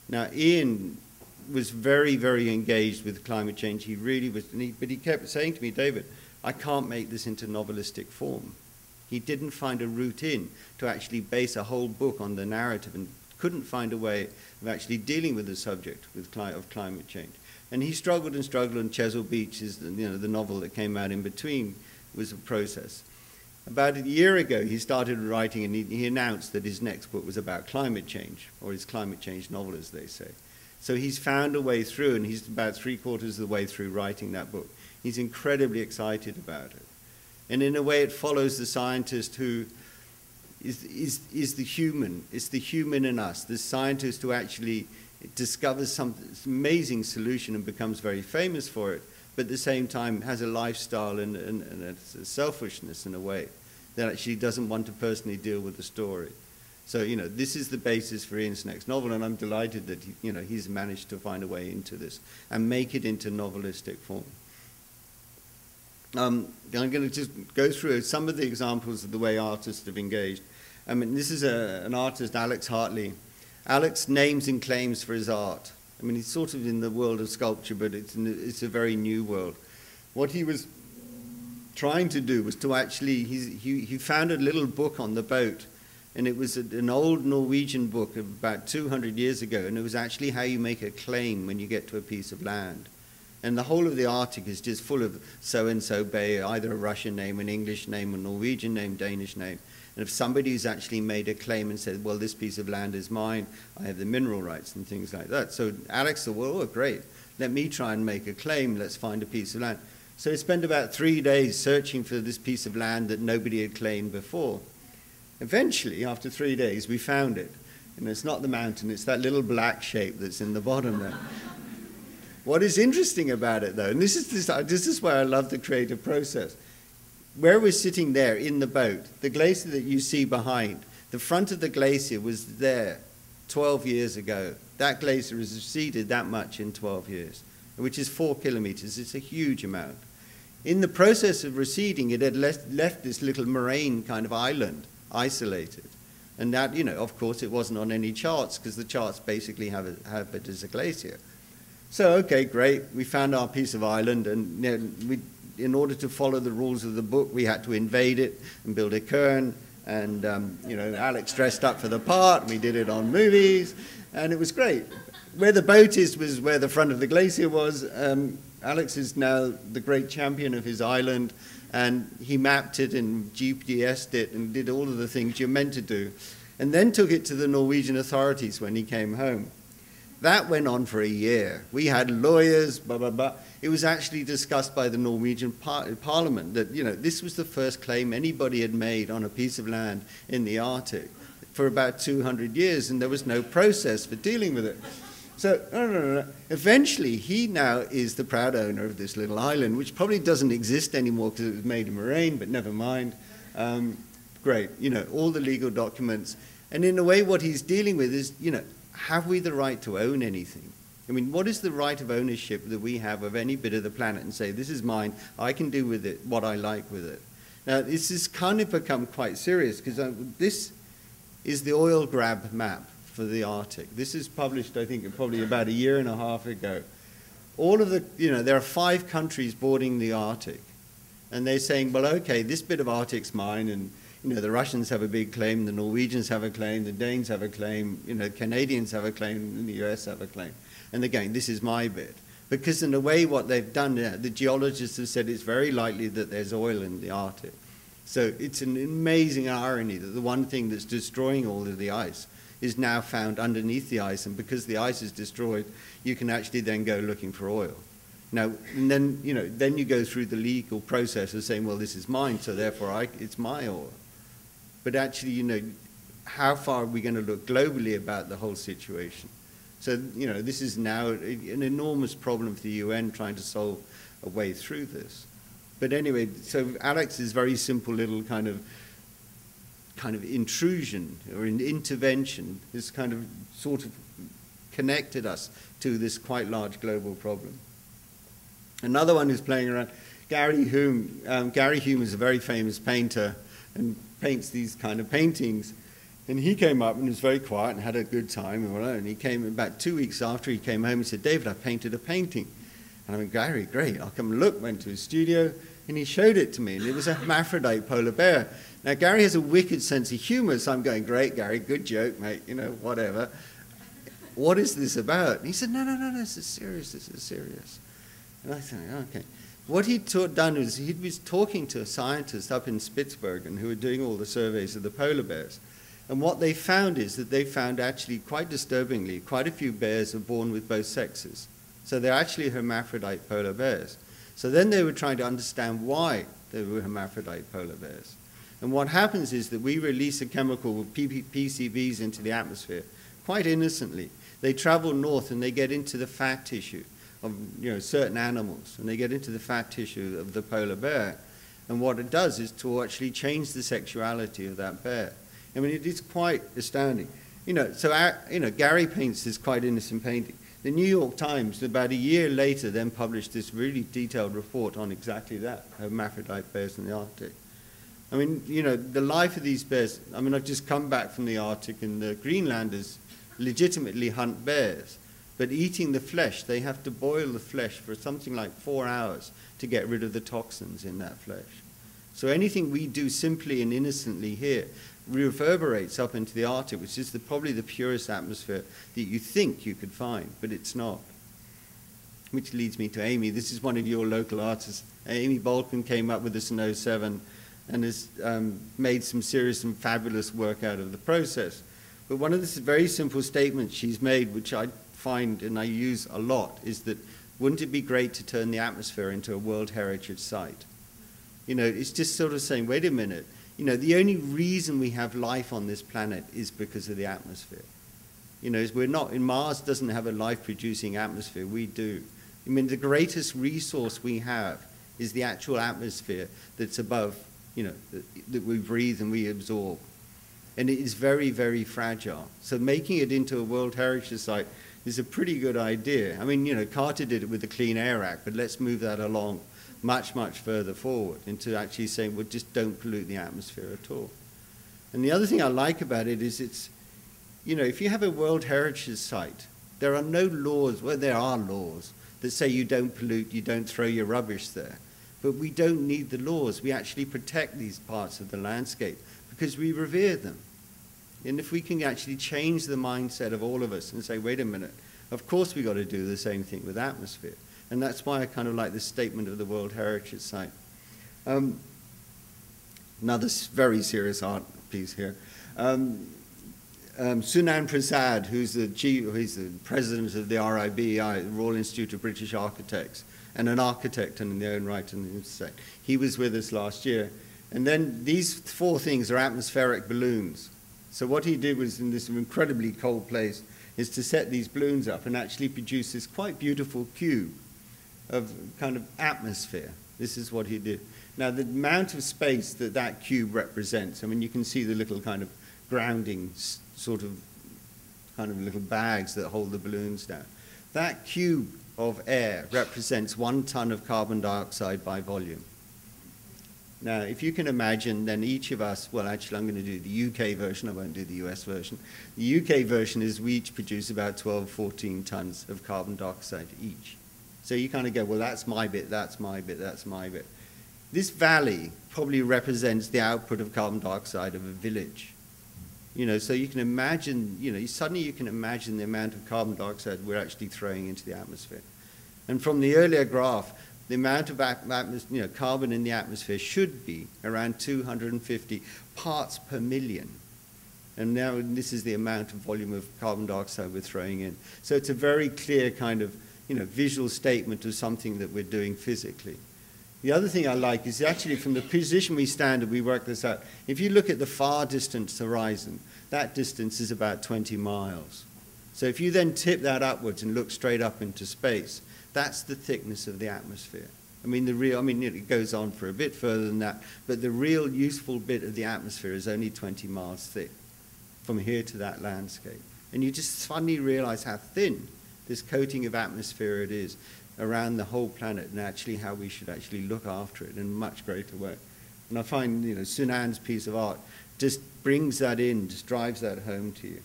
Now, Ian was very, very engaged with climate change. He really was, but he kept saying to me, David, I can't make this into novelistic form. He didn't find a route in to actually base a whole book on the narrative and couldn't find a way of actually dealing with the subject of climate change. And he struggled and struggled, and Chesil Beach is the novel that came out in between was a process. About a year ago, he started writing, and he announced that his next book was about climate change, or his climate change novel, as they say. So he's found a way through, and he's about 3/4 of the way through writing that book. He's incredibly excited about it. And in a way, it follows the scientist who is the human. It's the human in us, the scientist who actually discovers some amazing solution and becomes very famous for it, but at the same time has a lifestyle and a selfishness in a way that actually doesn't want to personally deal with the story. So, this is the basis for Ian's next novel, and I'm delighted that he's managed to find a way into this and make it into novelistic form. I'm going to just go through some of the examples of the way artists have engaged. I mean, this is an artist, Alex Hartley. Alex names and claims for his art. I mean, he's sort of in the world of sculpture, but it's a very new world. What he was trying to do was to actually, he found a little book on the boat, and it was an old Norwegian book of about 200 years ago, and it was actually how you make a claim when you get to a piece of land. And the whole of the Arctic is just full of so-and-so bay, either a Russian name, an English name, a Norwegian name, Danish name. And if somebody's actually made a claim and said, well, this piece of land is mine, I have the mineral rights and things like that. So Alex said, well, oh, great, let me try and make a claim, let's find a piece of land. So he spent about 3 days searching for this piece of land that nobody had claimed before. Eventually, after 3 days, we found it. And it's not the mountain, it's that little black shape that's in the bottom there. What is interesting about it, though, and this is why I love the creative process. Where we're sitting there in the boat, the glacier that you see behind, the front of the glacier was there 12 years ago. That glacier has receded that much in 12 years, which is 4 kilometers. It's a huge amount. In the process of receding, it had left this little moraine kind of island, isolated. And that, of course, it wasn't on any charts, because the charts basically have it as a glacier. So, okay, great. We found our piece of island, and in order to follow the rules of the book, we had to invade it and build a cairn. And, Alex dressed up for the part. We did it on movies, and it was great. Where the boat is was where the front of the glacier was. Alex is now the great champion of his island, and he mapped it and GPS'd it and did all of the things you're meant to do, and then took it to the Norwegian authorities when he came home. That went on for a year. We had lawyers, blah, blah, blah. It was actually discussed by the Norwegian parliament that, this was the first claim anybody had made on a piece of land in the Arctic for about 200 years, and there was no process for dealing with it. So, no. Eventually, he now is the proud owner of this little island, which probably doesn't exist anymore because it was made of moraine, but never mind. Great, all the legal documents. And in a way, what he's dealing with is, have we the right to own anything? I mean, what is the right of ownership that we have of any bit of the planet and say, this is mine, I can do with it what I like with it? Now, this has kind of become quite serious, because this is the oil grab map for the Arctic. This is published, I think, probably about 1.5 years ago. All of the, there are 5 countries bordering the Arctic, and they're saying, well, okay, this bit of Arctic's mine, and the Russians have a big claim, the Norwegians have a claim, the Danes have a claim, Canadians have a claim, and the US have a claim. And again, this is my bit. Because in a way, what they've done, the geologists have said it's very likely that there's oil in the Arctic. So it's an amazing irony that the one thing that's destroying all of the ice is now found underneath the ice, and because the ice is destroyed, you can actually then go looking for oil. Now, and then, then you go through the legal process of saying, well, this is mine, so therefore it's my oil. But actually, how far are we going to look globally about the whole situation? So, this is now an enormous problem for the UN trying to solve a way through this. But anyway, so Alex's very simple little kind of intrusion or an intervention has kind of sort of connected us to this quite large global problem. Another one who's playing around, Gary Hume. Gary Hume is a very famous painter and paints these kind of paintings. And he came up and was very quiet and had a good time. And he came about 2 weeks after he came home and said, David, I painted a painting. And I went, Gary, great. I'll come and look. Went to his studio and he showed it to me. And it was a hermaphrodite polar bear. Now, Gary has a wicked sense of humor. So I'm going, great, Gary, good joke, mate, you know, whatever. What is this about? And he said, no, this is serious, this is serious. And I said, okay. What he'd done was he was talking to a scientist up in Spitsbergen who were doing all the surveys of the polar bears. And what they found is that they found actually, quite disturbingly, quite a few bears are born with both sexes. So they're actually hermaphrodite polar bears. So then they were trying to understand why they were hermaphrodite polar bears. And what happens is that we release a chemical, PCBs, into the atmosphere quite innocently. They travel north and they get into the fat tissue of certain animals, and they get into the fat tissue of the polar bear. And what it does is to actually change the sexuality of that bear. I mean, it is quite astounding. Gary paints this quite innocent painting. The New York Times, about a year later, then published this really detailed report on exactly that, hermaphrodite bears in the Arctic. I mean, the life of these bears, I mean, I've just come back from the Arctic, and the Greenlanders legitimately hunt bears. But eating the flesh, they have to boil the flesh for something like 4 hours to get rid of the toxins in that flesh. So anything we do simply and innocently here reverberates up into the Arctic, which is probably the purest atmosphere that you think you could find, but it's not. Which leads me to Amy. This is one of your local artists. Amy Buckland came up with this in '07 and has made some serious and fabulous work out of the process. But one of the very simple statements she's made, which I find and I use a lot, is that wouldn't it be great to turn the atmosphere into a World Heritage Site? It's just sort of saying, wait a minute, the only reason we have life on this planet is because of the atmosphere. Mars doesn't have a life-producing atmosphere, we do. I mean, the greatest resource we have is the actual atmosphere that's above, that we breathe and we absorb. And it is very, very fragile. So making it into a World Heritage Site is a pretty good idea. I mean, Carter did it with the Clean Air Act, but let's move that along much, much further forward into actually saying, well, just don't pollute the atmosphere at all. And the other thing I like about it is it's, if you have a World Heritage Site, there are no laws, well, there are laws that say you don't pollute, you don't throw your rubbish there. But we don't need the laws. We actually protect these parts of the landscape because we revere them. And if we can actually change the mindset of all of us and say, wait a minute, of course we've got to do the same thing with atmosphere. And that's why I kind of like this statement of the World Heritage Site. Another very serious art piece here. Sunan Prasad, who's the president of the RIB, Royal Institute of British Architects, and an architect in their own right in the interstate. He was with us last year. And then these 4 things are atmospheric balloons. So what he did was, in this incredibly cold place, is to set these balloons up and actually produce this quite beautiful cube of kind of atmosphere. This is what he did. Now, the amount of space that that cube represents, I mean, you can see the little kind of grounding sort of kind of little bags that hold the balloons down. That cube of air represents 1 ton of carbon dioxide by volume. Now, if you can imagine, then each of us, well, actually, I'm going to do the UK version. I won't do the US version. The UK version is we each produce about 12, 14 tons of carbon dioxide each. So you kind of go, well, that's my bit, that's my bit, that's my bit. This valley probably represents the output of carbon dioxide of a village. So you can imagine, suddenly you can imagine the amount of carbon dioxide we're actually throwing into the atmosphere. And from the earlier graph, the amount of carbon in the atmosphere should be around 250 parts per million. And now this is the amount of volume of carbon dioxide we're throwing in. So it's a very clear kind of visual statement of something that we're doing physically. The other thing I like is actually from the position we stand and we work this out. If you look at the far distance horizon, that distance is about 20 miles. So if you then tip that upwards and look straight up into space, that's the thickness of the atmosphere. I mean, it goes on for a bit further than that, but the real useful bit of the atmosphere is only 20 miles thick from here to that landscape. And you just suddenly realize how thin this coating of atmosphere it is around the whole planet, and actually how we should actually look after it in a much greater way. And I find, Sunan's piece of art just brings that in, just drives that home to you.